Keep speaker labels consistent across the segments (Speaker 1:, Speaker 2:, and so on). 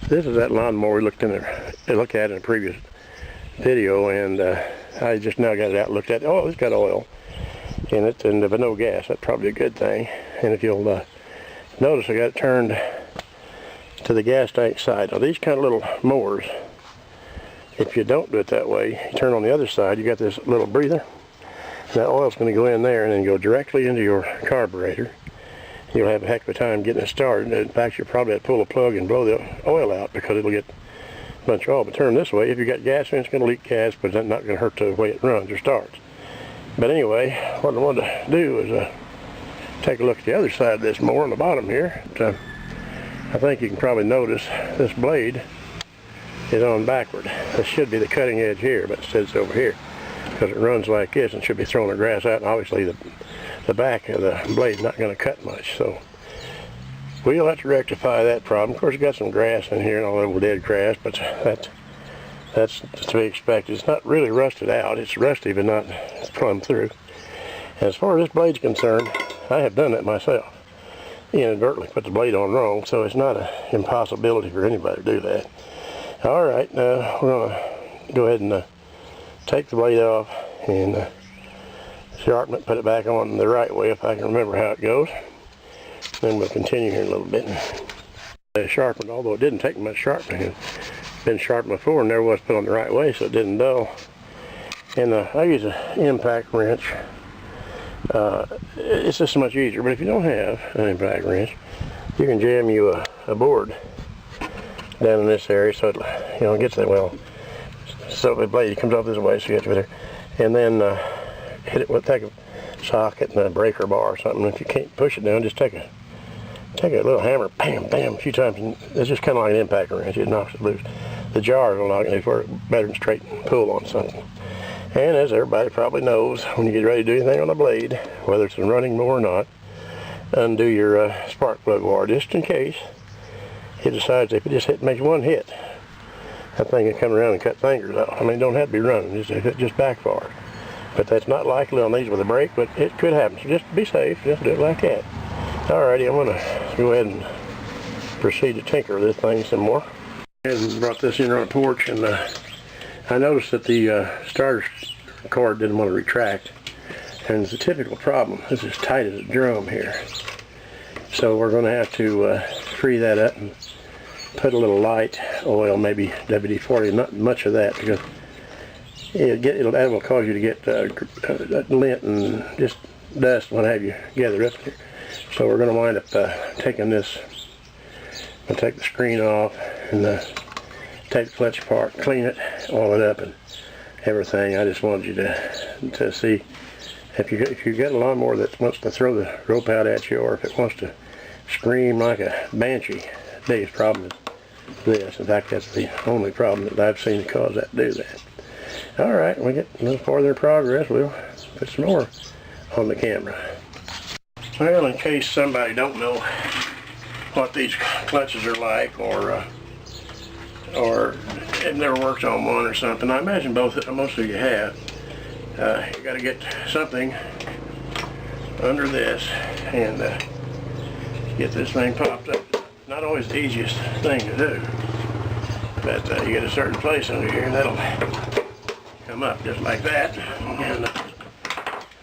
Speaker 1: This is that lawnmower we looked at in a previous video, and I just now got it out and looked at it. Oh, it's got oil in it, but no gas. That's probably a good thing. And if you'll notice, I got it turned to the gas tank side. Now these kind of little mowers, if you don't do it that way, you turn on the other side, you got this little breather. That oil's going to go in there and then go directly into your carburetor. You'll have a heck of a time getting it started. In fact, you'll probably have to pull a plug and blow the oil out because it'll get a bunch of oil. But turn this way, if you got gas in, it's going to leak gas, but it's not going to hurt the way it runs or starts. But anyway, what I wanted to do is take a look at the other side of this mower on the bottom here. I think you can probably notice this blade is on backward. This should be the cutting edge here, but it says over here because it runs like this and should be throwing the grass out, and obviously the back of the blade's not going to cut much, so we'll have to rectify that problem. Of course, you got some grass in here and all that little dead grass, but that's to be expected. It's not really rusted out. It's rusty, but not plumb through. And as far as this blade's concerned, I have done that myself. Inadvertently put the blade on wrong, so it's not an impossibility for anybody to do that. All right, we're going to go ahead and take the blade off and sharpen it, put it back on the right way if I can remember how it goes. Then we'll continue here in a little bit. Sharpened, although it didn't take much sharpening. It's been sharpened before and never was put on the right way, so it didn't dull. And I use an impact wrench. It's just much easier, but if you don't have an impact wrench, you can jam you a board down in this area so it gets that well. So the blade comes off this way, so you have to put it there. And then hit it with, take a socket and a breaker bar or something. If you can't push it down, just take a little hammer, bam, bam, a few times. And it's just kind of like an impact wrench. It knocks it loose. The jars will knock it loose better than straight pull on something. And as everybody probably knows, when you get ready to do anything on a blade, whether it's a running mower or not, undo your spark plug wire just in case it decides if it just makes one hit, that thing can come around and cut fingers off. I mean, it don't have to be running, just backfire. But that's not likely on these with a brake, but it could happen. So just be safe, just do it like that. Alrighty, I'm gonna go ahead and proceed to tinker this thing some more. And brought this in on a porch, and I noticed that the starter cord didn't want to retract. And it's a typical problem. This is tight as a drum here. So we're gonna have to free that up and put a little light oil, maybe WD-40, not much of that, because that will cause you to get lint and just dust, what have you, gathered up here. So we're going to wind up taking this. I'll take the screen off and take the clutch apart, clean it, oil it up, and everything. I just wanted you to see if you got a lawnmower that wants to throw the rope out at you, or if it wants to scream like a banshee. The biggest problem is this. In fact, that's the only problem that I've seen that cause that to do that. Alright, when we get a little farther in progress, we'll put some more on the camera. Well, in case somebody don't know what these clutches are like, or have never worked on one or something, I imagine most of you have. You got to get something under this and get this thing popped up. Not always the easiest thing to do, but you get a certain place under here and that'll come up just like that, and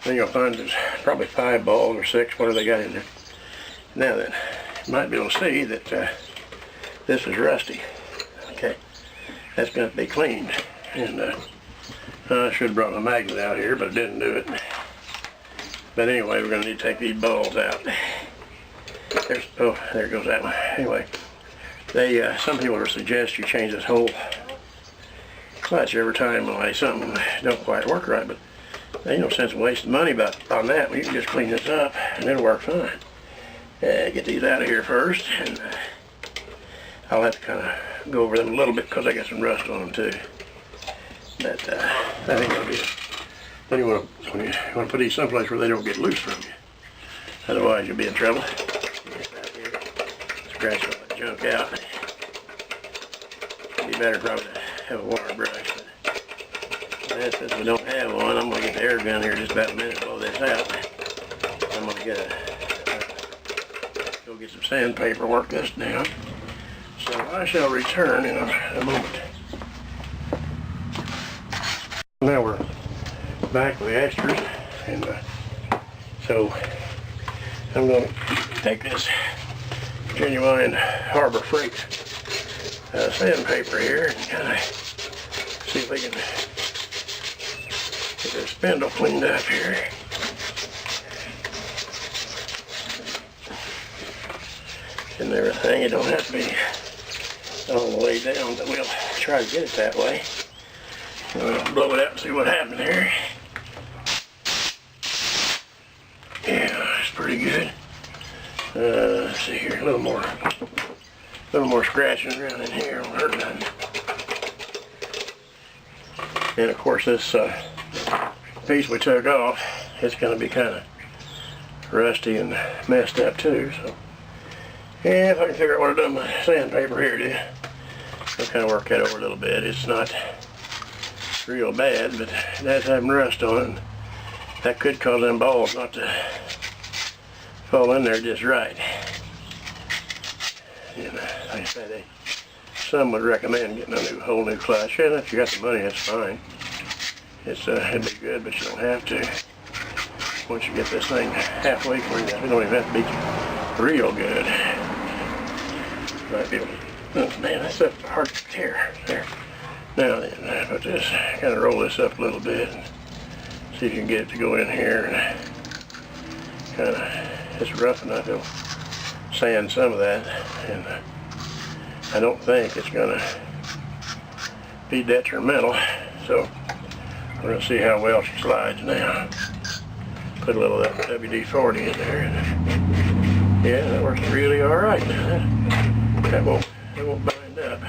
Speaker 1: then you'll find there's probably 5 balls or 6, whatever they got in there. Now then, you might be able to see that this is rusty. Okay, that's going to be cleaned, and I should have brought my magnet out here, but I didn't do it. But anyway, we're going to need to take these balls out. Oh, there goes that one. Anyway, some people will suggest you change this whole clutch every time something don't quite work right, but there ain't no sense in wasting money on that. You can just clean this up and it'll work fine. Get these out of here first, and I'll have to kind of go over them a little bit because I got some rust on them too. But I think that'll be it. Then you want to put these someplace where they don't get loose from you. Otherwise you'll be in trouble. Scratch all that junk out. It'd be better probably to have a wire brush. But since we don't have one, I'm going to get the air gun here just about a minute to blow this out. I'm going to go get some sandpaper, work this down. So I shall return in a moment. Now we're back with the extras, and so I'm going to take this genuine Harbor Freight sandpaper here and kind of see if we can get this spindle cleaned up here. And everything, it don't have to be all the way down, but we'll try to get it that way. And we'll blow it out and see what happens here. Yeah, it's pretty good. Let's see here, a little more scratching around in here won't hurt nothing. And of course this piece we took off, it's going to be kind of rusty and messed up too. So yeah, if I can figure out what I've done with my sandpaper here, I'll kind of work that over a little bit. It's not real bad, but it has having rust on it. And that could cause them balls not to fall in there just right. And like I said, some would recommend getting a whole new clutch. And if you got the money, that's fine. It'd be good, but you don't have to. Once you get this thing halfway cleaned up, you don't even have to be real good. Might be able to, oh man, that's up hard to tear there. Now then, put this, kind of roll this up a little bit and see if you can get it to go in here and kind of, it's rough enough, it'll sand some of that, and I don't think it's going to be detrimental, so we're going to see how well she slides now. Put a little of that WD-40 in there, and yeah, that works really alright. That won't bind up.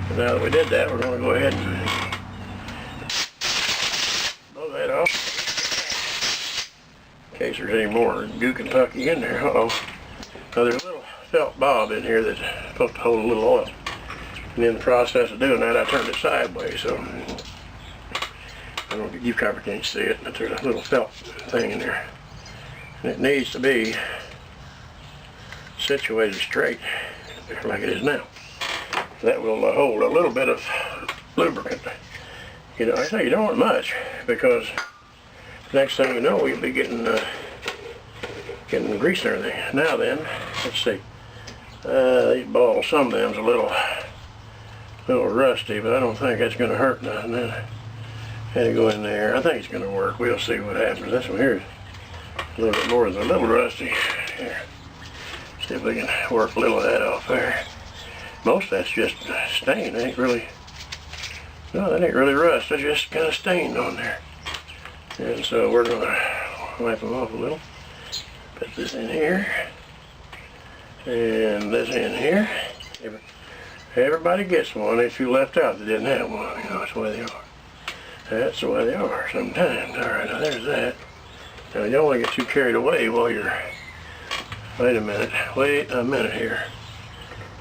Speaker 1: But now that we did that, we're going to go ahead and blow that off. In case there's any more goo Kentucky in there. Uh-oh. Now there's a little felt bob in here that's supposed to hold a little oil. And in the process of doing that, I turned it sideways, so I don't know, you probably can't see it, but there's a little felt thing in there. And it needs to be situated straight like it is now. That will hold a little bit of lubricant. You know, I say you don't want much, because next thing you know, you'll be getting grease and everything. Now then, let's see. These balls, some of them's a little rusty, but I don't think that's going to hurt nothing. Had to go in there. I think it's going to work. We'll see what happens. This one here is a little bit more than a little rusty. Here. See if we can work a little of that off there. Most of that's just stain. That ain't really rust. It's just kind of stained on there. And so we're going to wipe them off a little. Put this in here. And this in here. Everybody gets one. If you left out that didn't have one, you know, that's the way they are. That's the way they are sometimes. Alright, now there's that. Now you don't want to get too carried away while you're... Wait a minute here.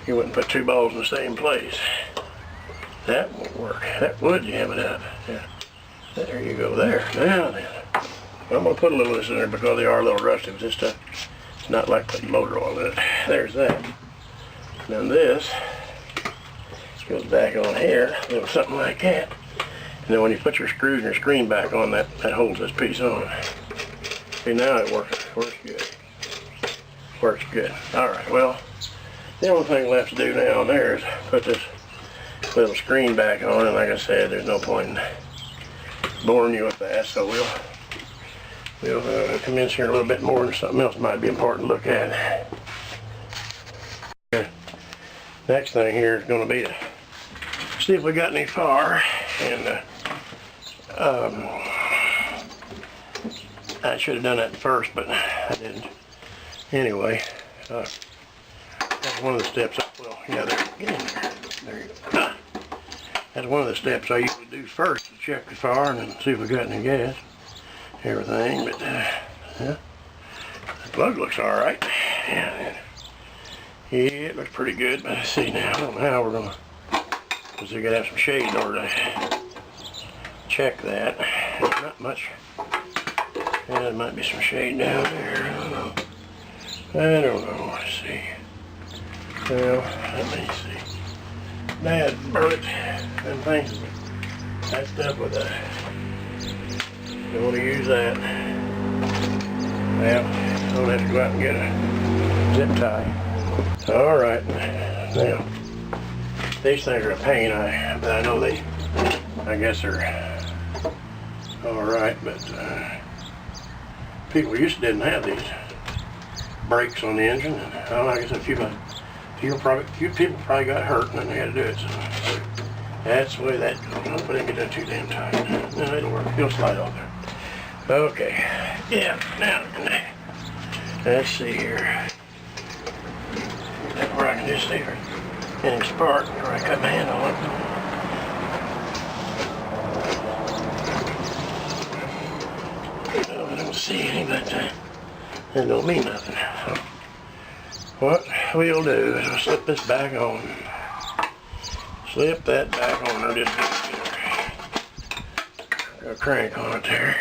Speaker 1: You wouldn't put two balls in the same place. That won't work. That would jam it up. Yeah. There you go there. Now then. I'm going to put a little of this in there because they are a little rusty. But this stuff, it's not like putting motor oil in it. There's that. Now this goes back on here. A little something like that. And then when you put your screws and your screen back on, that holds this piece on. See, now it works good. Works good. Alright, well, the only thing left to do now there is put this little screen back on, and like I said, there's no point in boring you with that, so we'll come in here a little bit more, and something else might be important to look at. Next thing here is going to be to see if we got any far, and I should have done that first, but I didn't. Anyway, that's one of the steps. Well, yeah, get in there. There you go. That's one of the steps I usually do first, to check the fire and then see if we got any gas, everything. But yeah, the plug looks all right. Yeah, it looks pretty good. But let's see now. I don't know how we're gonna, because we gotta have some shade in order to check that. There's not much. Yeah, there might be some shade down there. I don't know. I don't know. Let's see. Well, let me see. Dad burnt them things. That stuff with a. Don't want to use that. Well, I don't have to go out and get a zip tie. All right. Now, these things are a pain. But I know I guess they're all right. But people didn't have these brakes on the engine. And I guess a few people probably got hurt and then they had to do it. So that's the way that goes. But I didn't get that too damn tight. No, it'll work. It'll slide off there. Okay. Yeah. Now, let's see here. That's where I can just see her. Any spark where I cut my hand on it. I don't see any, but that don't mean nothing. So what we'll do is we'll slip this back on. Slip that back on. I'll just get a crank on it there.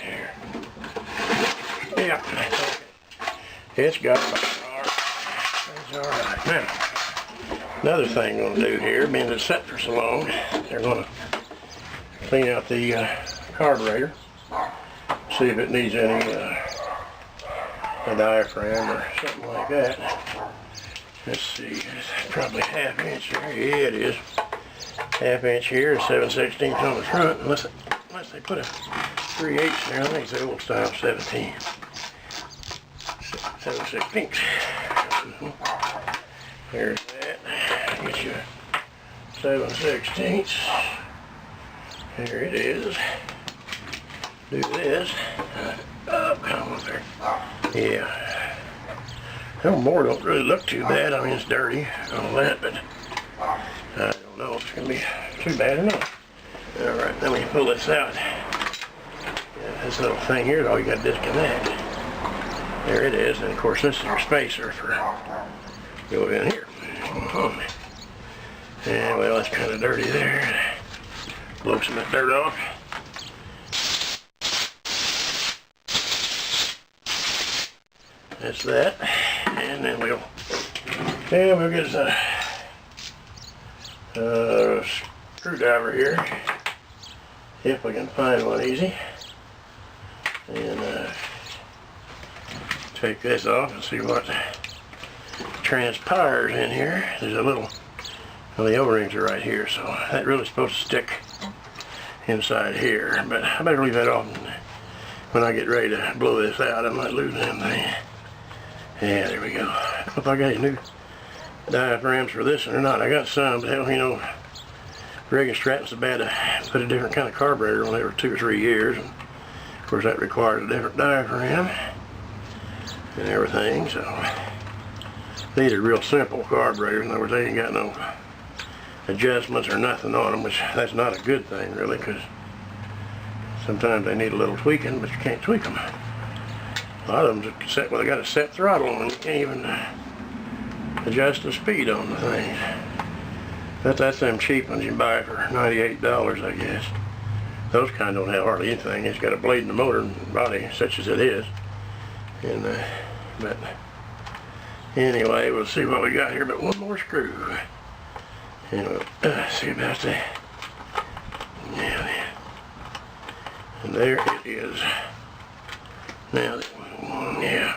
Speaker 1: Here. Yeah, that's okay. It's got it's all right. Now, another thing I'm going to do here, being it's set for so long, they're going to clean out the carburetor, see if it needs any a diaphragm or something like that. Let's see, it's probably ½ inch here. Yeah, it is. ½ inch here, 7/16 on the front, unless they put a 3/8 there. I think it's the old style 17. 7/16. There's that. Get you 7/16. Here it is. Do this. Up, come on there. Yeah. No more don't really look too bad. I mean, it's dirty and all that, but I don't know if it's going to be too bad or not. All right, let me pull this out. Yeah, this little thing here is all you got to disconnect. There it is, and of course this is your spacer for go in here. And well, it's kind of dirty there. Blow some of that dirt off. That's that, and then we'll get a screwdriver here, if we can find one easy, and take this off and see what transpires in here. There's a little, well, the O-rings are right here, so that really supposed to stick inside here, but I better leave that off. When I get ready to blow this out, I might lose them thing. Yeah, there we go. I don't know if I got any new diaphragms for this one or not. I got some, but hell, you know, Reagan Stratton's so bad to put a different kind of carburetor on every 2 or 3 years. And of course, that requires a different diaphragm and everything. So these are real simple carburetors. In other words, they ain't got no adjustments or nothing on them, which that's not a good thing, really, because sometimes they need a little tweaking, but you can't tweak them. A lot of them just set, well, they got a set throttle on them. You can't even adjust the speed on the thing. But that's them cheap ones you buy for $98, I guess. Those kind don't have hardly anything. It's got a blade in the motor and body, such as it is. And but anyway, we'll see what we got here. But one more screw, and we'll see about that. Yeah, and there it is. Now, yeah.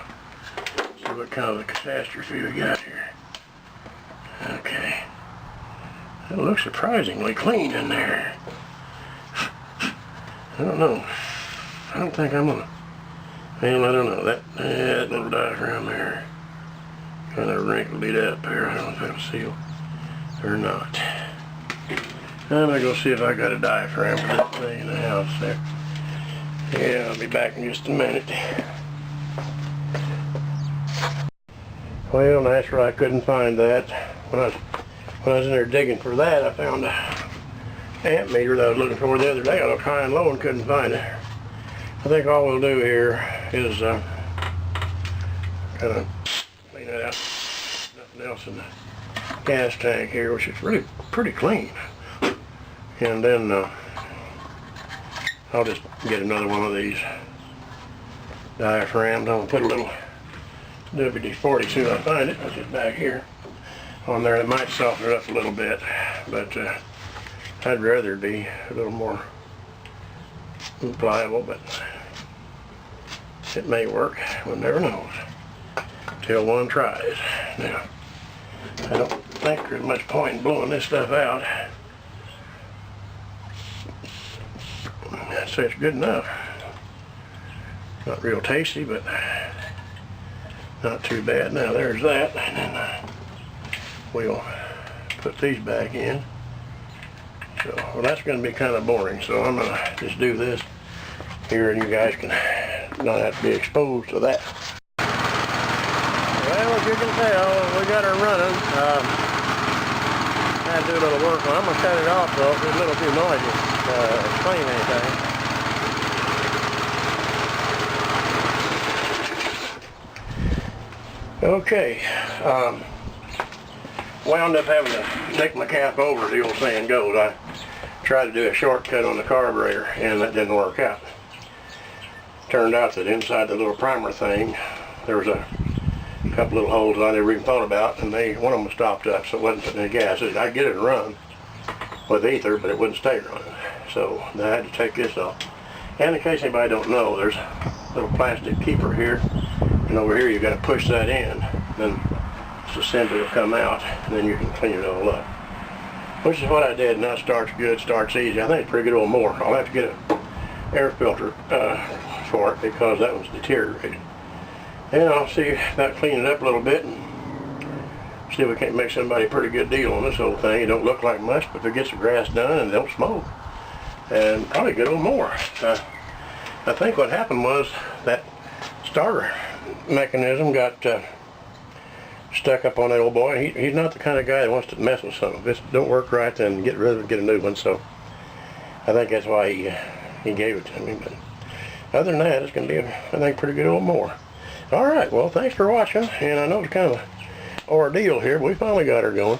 Speaker 1: See what kind of a catastrophe we got here. Okay. It looks surprisingly clean in there. I don't know. I don't think I'm gonna. Well, I don't know. That little diaphragm there kind of wrinkled it up here. I don't know if that'll seal or not. I'm gonna go see if I got a diaphragm for that thing in the house there. Yeah, I'll be back in just a minute. Well, naturally I couldn't find that. When I was in there digging for that, I found a amp meter that I was looking for the other day. I looked high and low and couldn't find it. I think all we'll do here is kind of clean it out. Nothing else in the gas tank here, which is really pretty clean. And then I'll just get another one of these diaphragm. I'm going to put a little WD-40 soon as I find it. It's just back here on there. It might soften it up a little bit, but I'd rather it be a little more pliable, but it may work. One never knows till one tries. Now, I don't think there's much point in blowing this stuff out. I'd say it's good enough. Not real tasty, but not too bad. Now there's that, and then we'll put these back in. So, well, that's going to be kind of boring, so I'm going to just do this here, and you guys can not have to be exposed to that. Well, as you can tell, we got her running. I had to do a little work on it. I'm going to cut it off, though, if it's a little too noisy to explain anything. Okay, wound up having to take my cap over, the old saying goes. I tried to do a shortcut on the carburetor, and that didn't work out. Turned out that inside the little primer thing, there was a couple little holes I never even thought about, and one of them was stopped up, so it wasn't putting any gas. I'd get it to run with ether, but it wouldn't stay running. So I had to take this off. And in case anybody don't know, there's a little plastic keeper here, and over here you've got to push that in. Then this assembly will come out, and then you can clean it all up. Which is what I did, and that starts good, starts easy. I think it's pretty good, a little more. I'll have to get an air filter for it because that one's deteriorated. And I'll see about cleaning it up a little bit and see if we can't make somebody a pretty good deal on this whole thing. It don't look like much, but if it gets the grass done and it don't smoke, and probably get a little more. I think what happened was that starter mechanism got stuck up on that old boy. He's not the kind of guy that wants to mess with something. If it don't work right, then get rid of it, get a new one. So I think that's why he gave it to me. But other than that, it's going to be, I think, pretty good, a little more. All right, well, thanks for watching. And I know it's kind of an ordeal here, but we finally got her going.